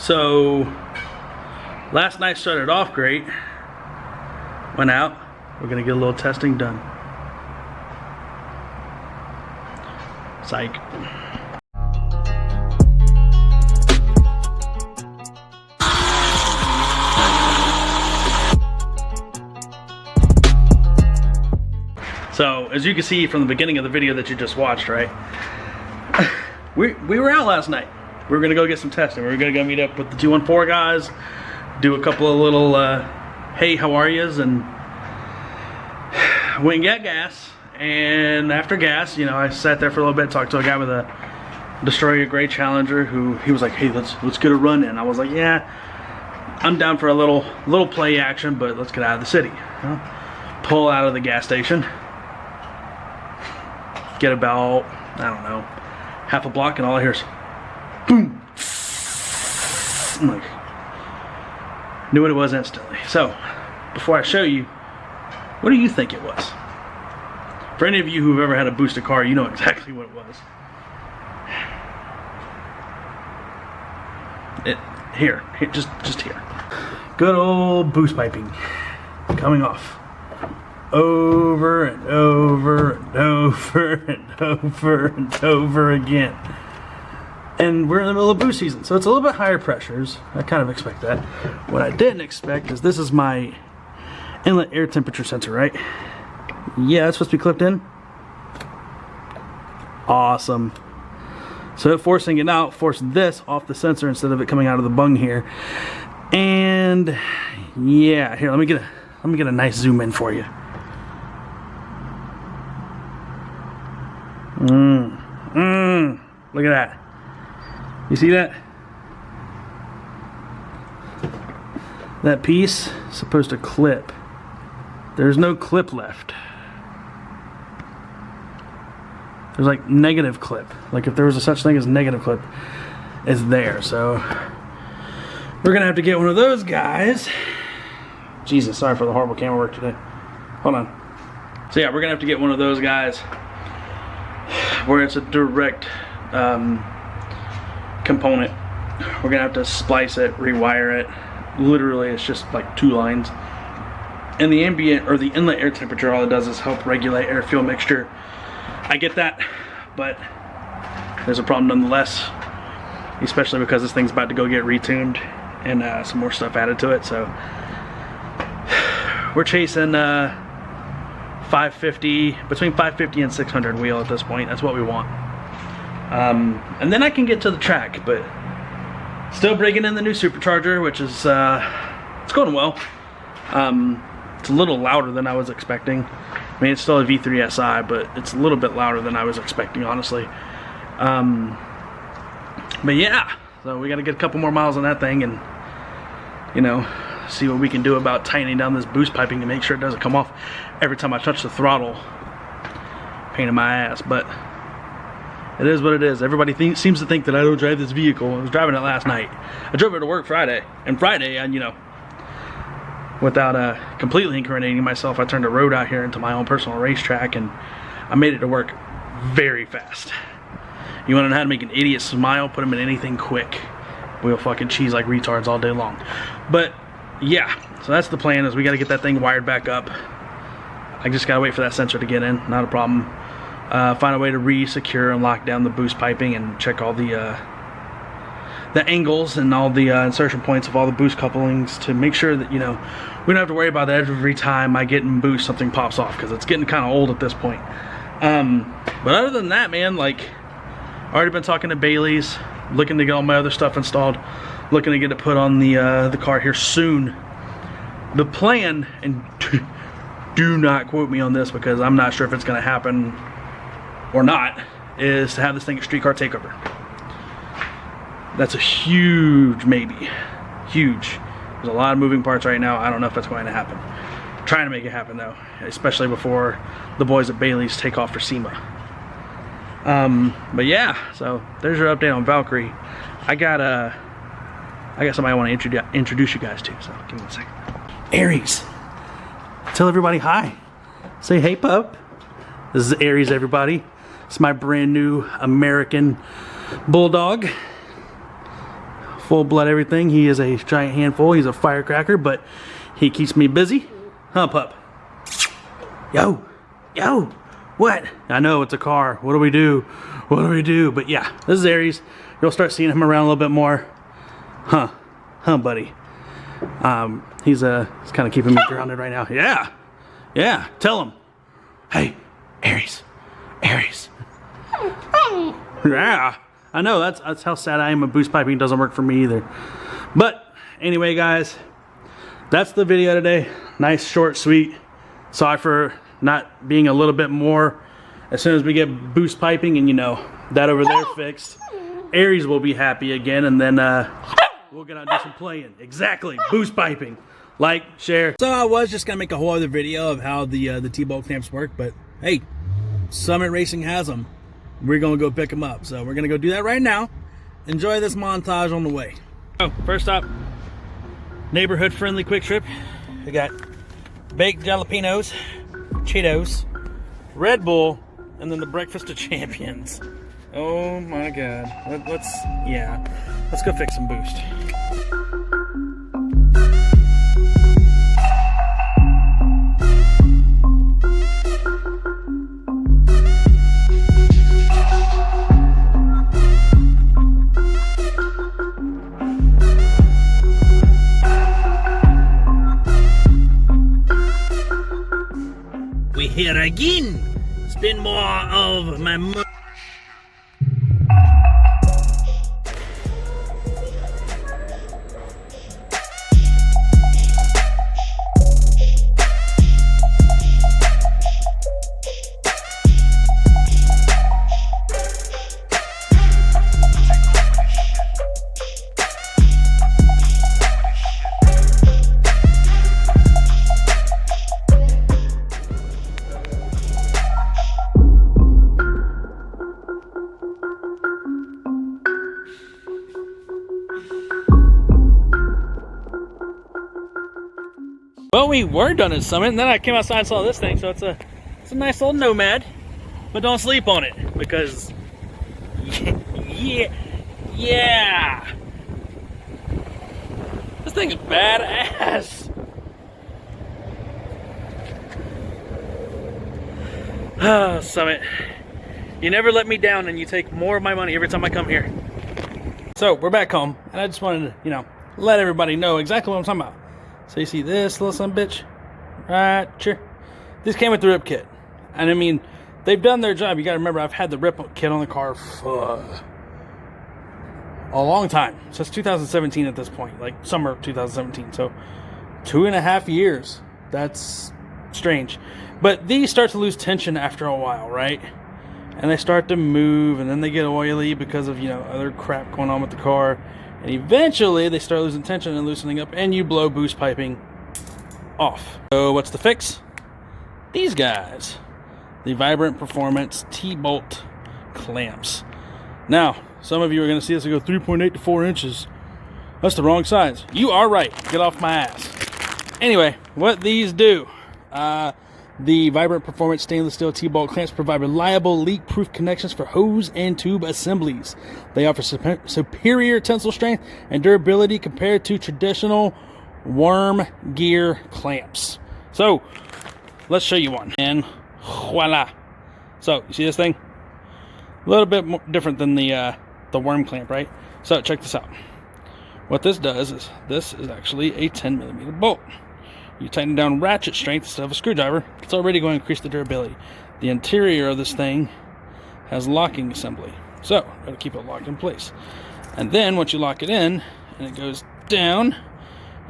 So last night started off great. Went out. We're gonna get a little testing done. Psych. So as you can see from the beginning of the video that you just watched, right? We were out last night. We were gonna go get some testing. We were gonna go meet up with the 214 guys, do a couple of little hey, how are yous, and went and got gas. And after gas, you know, I sat there for a little bit, talked to a guy with a Destroyer Gray Challenger who he was like, hey, let's get a run in. I was like, yeah, I'm down for a little play action, but let's get out of the city. You know? Pull out of the gas station, get about, I don't know, half a block, and all I hear is boom. I'm like, knew what it was instantly. So before I show you, what do you think it was? For any of you who've ever had a boosted car, you know exactly what it was. Here, just here. Good old boost piping coming off. Over and over and over and over and over again. And we're in the middle of boost season, so it's a little bit higher pressures. I kind of expect that. What I didn't expect is this is my inlet air temperature sensor, right? Yeah, it's supposed to be clipped in. Awesome. So forcing it out, forced this off the sensor instead of it coming out of the bung here. And yeah, here, let me get a nice zoom in for you. Look at that. You see that? That piece is supposed to clip. There's no clip left. There's like negative clip. Like if there was a such thing as negative clip, it's there. So we're gonna have to get one of those guys. Jesus, sorry for the horrible camera work today. Hold on. So yeah, we're gonna have to get one of those guys where it's a direct component. We're gonna have to splice it, rewire it. Literally, it's just like 2 lines. And the ambient or the inlet air temperature, all it does is help regulate air-fuel mixture. I get that, but there's a problem nonetheless, especially because this thing's about to go get retuned and some more stuff added to it. So we're chasing 550, between 550 and 600 wheel at this point. That's what we want. And then I can get to the track, but still bringing in the new supercharger, which is it's going well. It's a little louder than I was expecting. I mean, it's still a V3 SI, but it's a little bit louder than I was expecting, honestly. But yeah, so we got to get a couple more miles on that thing and, you know, see what we can do about tightening down this boost piping to make sure it doesn't come off every time I touch the throttle. Pain in my ass, but it is what it is. Everybody seems to think that I don't drive this vehicle. I was driving it last night. I drove it to work Friday, and Friday, you know, without completely incriminating myself, I turned a road out here into my own personal racetrack, and I made it to work very fast. You want to know how to make an idiot smile? Put them in anything quick. We'll fucking cheese like retards all day long. But yeah, so that's the plan, is we got to get that thing wired back up. I just got to wait for that sensor to get in. Not a problem. Find a way to re-secure and lock down the boost piping and check all the angles and all the insertion points of all the boost couplings to make sure that, you know, we don't have to worry about that every time I get in boost something pops off, because it's getting kind of old at this point. But other than that, man, like, already been talking to Bailey's, looking to get all my other stuff installed, looking to get it put on the car here soon. The plan, and do not quote me on this because I'm not sure if it's going to happen or not, is to have this thing at street car takeover. That's a huge maybe. Huge. There's a lot of moving parts right now. I don't know if that's going to happen. Trying to make it happen though, especially before the boys at Bailey's take off for SEMA. But yeah, so there's your update on Valkyrie. I got somebody I want to introduce you guys to, so give me one second. Aries, tell everybody hi. Say hey, pup. This is Aries, everybody. It's my brand new American Bulldog. full blood everything. He is a giant handful. He's a firecracker, but he keeps me busy. Huh, pup? Yo, what? I know it's a car. What do we do? What do we do? But yeah, this is Aries. You'll start seeing him around a little bit more. Huh, buddy. He's kind of keeping me grounded right now. Yeah. Tell him. Hey, Aries. Yeah. I know, that's how sad I am when boost piping doesn't work for me either. But anyway, guys, that's the video today. Nice, short, sweet. Sorry for not being a little bit more. As soon as we get boost piping and, you know, that over there fixed, Aries will be happy again, and then we'll get out and do some playing. Exactly, boost piping. Like, share. So I was just gonna make a whole other video of how the T-bolt clamps work, but hey, Summit Racing has them. We're gonna go pick them up. So we're gonna go do that right now. Enjoy this montage on the way. So first stop, neighborhood friendly quick trip. We got baked jalapenos, Cheetos, Red Bull, and then the breakfast of champions. Oh my God. Let's go fix some boost. We here again. Spend more of my money. Well, we were done at Summit, and then I came outside and saw this thing, so it's a nice little Nomad, but don't sleep on it, because, yeah, this thing's badass. Oh, Summit, you never let me down, and you take more of my money every time I come here. So, we're back home, and I just wanted to, you know, let everybody know exactly what I'm talking about. So you see this little son of a bitch? Right here. This came with the rip kit. And I mean, they've done their job. You gotta remember, I've had the rip kit on the car for a long time. Since 2017 at this point. Like summer of 2017. So 2.5 years. That's strange. But these start to lose tension after a while, right? And they start to move, and then they get oily because of, you know, other crap going on with the car. And eventually they start losing tension and loosening up, and you blow boost piping off. So what's the fix? These guys, the Vibrant Performance T-bolt clamps. Now, some of you are going to see this and go 3.8 to 4 inches. That's the wrong size. You are right. Get off my ass. Anyway, what these do. The Vibrant Performance stainless steel T-bolt clamps provide reliable leak-proof connections for hose and tube assemblies. They offer superior tensile strength and durability compared to traditional worm gear clamps. So, let's show you one. And voila. So, you see this thing? A little bit more different than the worm clamp, right? So, check this out. What this does is, this is actually a 10mm bolt. You tighten down ratchet strength instead of a screwdriver. It's already going to increase the durability. The interior of this thing has locking assembly. So, got to keep it locked in place. And then, once you lock it in, and it goes down,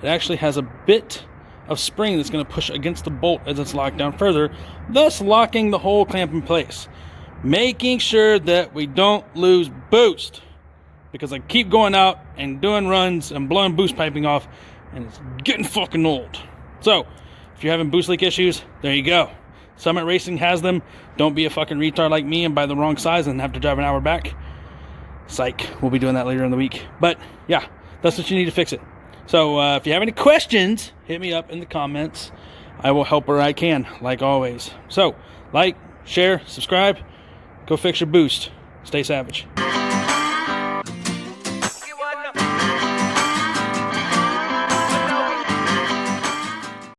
it actually has a bit of spring that's going to push against the bolt as it's locked down further, thus locking the whole clamp in place. Making sure that we don't lose boost. Because I keep going out and doing runs and blowing boost piping off, and it's getting fucking old. So, if you're having boost leak issues, there you go. Summit Racing has them. Don't be a fucking retard like me and buy the wrong size and have to drive an hour back. Psych. We'll be doing that later in the week. But, yeah, that's what you need to fix it. So, if you have any questions, hit me up in the comments. I will help where I can, like always. So, like, share, subscribe. Go fix your boost. Stay savage.